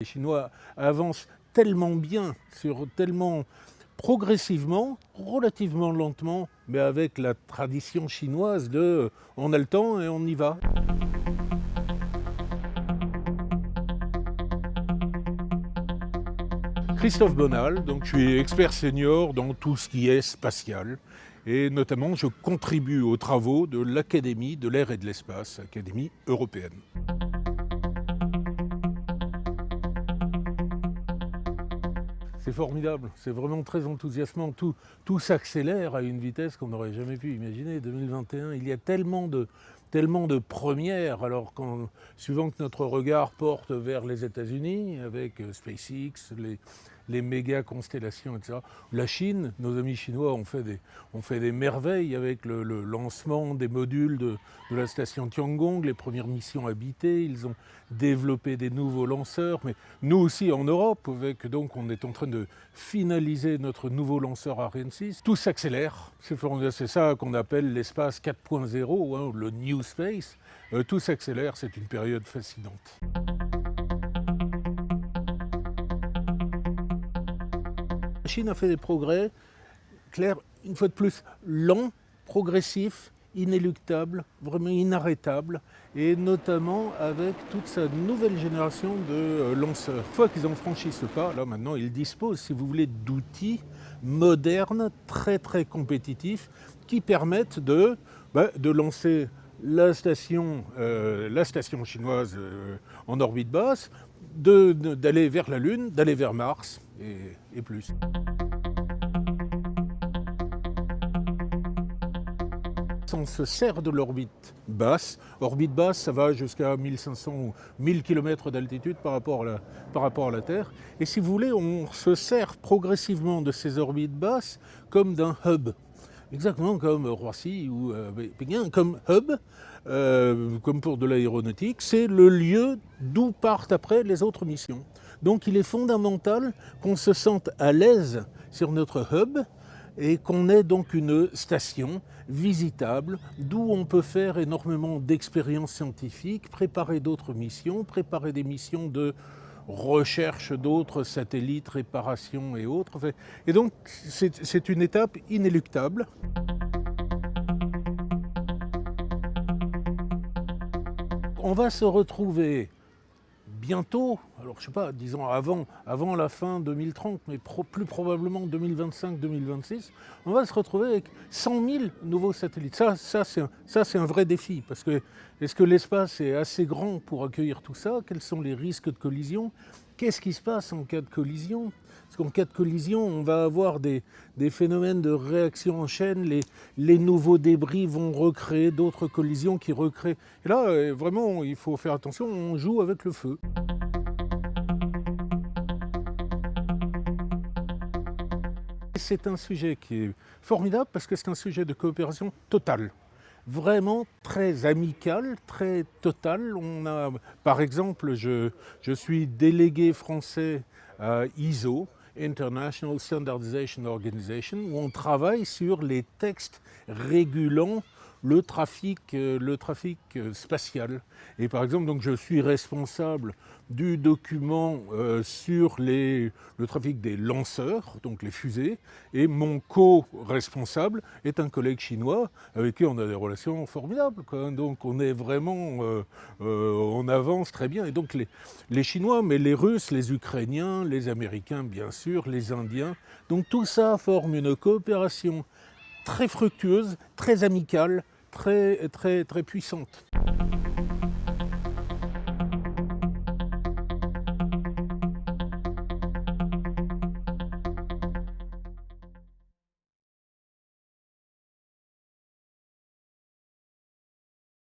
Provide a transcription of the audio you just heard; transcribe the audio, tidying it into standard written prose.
Les Chinois avancent tellement bien, tellement progressivement, relativement lentement, mais avec la tradition chinoise de on a le temps et on y va. Christophe Bonal, donc je suis expert senior dans tout ce qui est spatial et notamment je contribue aux travaux de l'Académie de l'air et de l'espace, Académie européenne. C'est formidable, c'est vraiment très enthousiasmant, tout s'accélère à une vitesse qu'on n'aurait jamais pu imaginer. 2021, il y a tellement de premières, alors suivant que notre regard porte vers les États-Unis, avec SpaceX, les méga constellations, etc. La Chine, nos amis chinois ont fait des merveilles avec le lancement des modules de la station Tiangong, les premières missions habitées, ils ont développé des nouveaux lanceurs, mais nous aussi en Europe, donc on est en train de finaliser notre nouveau lanceur Ariane 6. Tout s'accélère, c'est ça qu'on appelle l'espace 4.0, hein, le New Space. Tout s'accélère, c'est une période fascinante. La Chine a fait des progrès, clairs, une fois de plus, lents, progressifs, inéluctables, vraiment inarrêtables, et notamment avec toute sa nouvelle génération de lanceurs. Une fois qu'ils ont franchi ce pas, là maintenant, ils disposent, si vous voulez, d'outils modernes, très très compétitifs, qui permettent de lancer la station chinoise en orbite basse, d'aller vers la Lune, d'aller vers Mars et plus. On se sert de l'orbite basse. Orbite basse, ça va jusqu'à 1500 ou 1000 km d'altitude par rapport à la Terre. Et si vous voulez, on se sert progressivement de ces orbites basses comme d'un hub. Exactement comme Roissy ou Pékin, comme hub, comme pour de l'aéronautique, c'est le lieu d'où partent après les autres missions. Donc il est fondamental qu'on se sente à l'aise sur notre hub et qu'on ait donc une station visitable d'où on peut faire énormément d'expériences scientifiques, préparer d'autres missions, préparer des missions de recherche d'autres satellites, réparation et autres. Et donc c'est une étape inéluctable. On va se retrouver bientôt, alors je ne sais pas, disons avant la fin 2030, mais plus probablement 2025-2026, on va se retrouver avec 100 000 nouveaux satellites. Ça c'est un vrai défi, parce que est-ce que l'espace est assez grand pour accueillir tout ça? Quels sont les risques de collision? Qu'est-ce qui se passe en cas de collision? Parce qu'en cas de collision, on va avoir des phénomènes de réaction en chaîne, les nouveaux débris vont recréer d'autres collisions qui recréent. Et là, vraiment, il faut faire attention, on joue avec le feu. C'est un sujet qui est formidable parce que c'est un sujet de coopération totale. Vraiment très amical, très total. Par exemple, je suis délégué français à ISO, International Standardization Organization, où on travaille sur les textes régulant le trafic spatial. Et par exemple, donc, je suis responsable du document sur le trafic des lanceurs, donc les fusées, et mon co-responsable est un collègue chinois avec qui on a des relations formidables, quoi. Donc on est vraiment, on avance très bien. Et donc les Chinois, mais les Russes, les Ukrainiens, les Américains bien sûr, les Indiens, donc tout ça forme une coopération très fructueuse, très amicale, très puissante.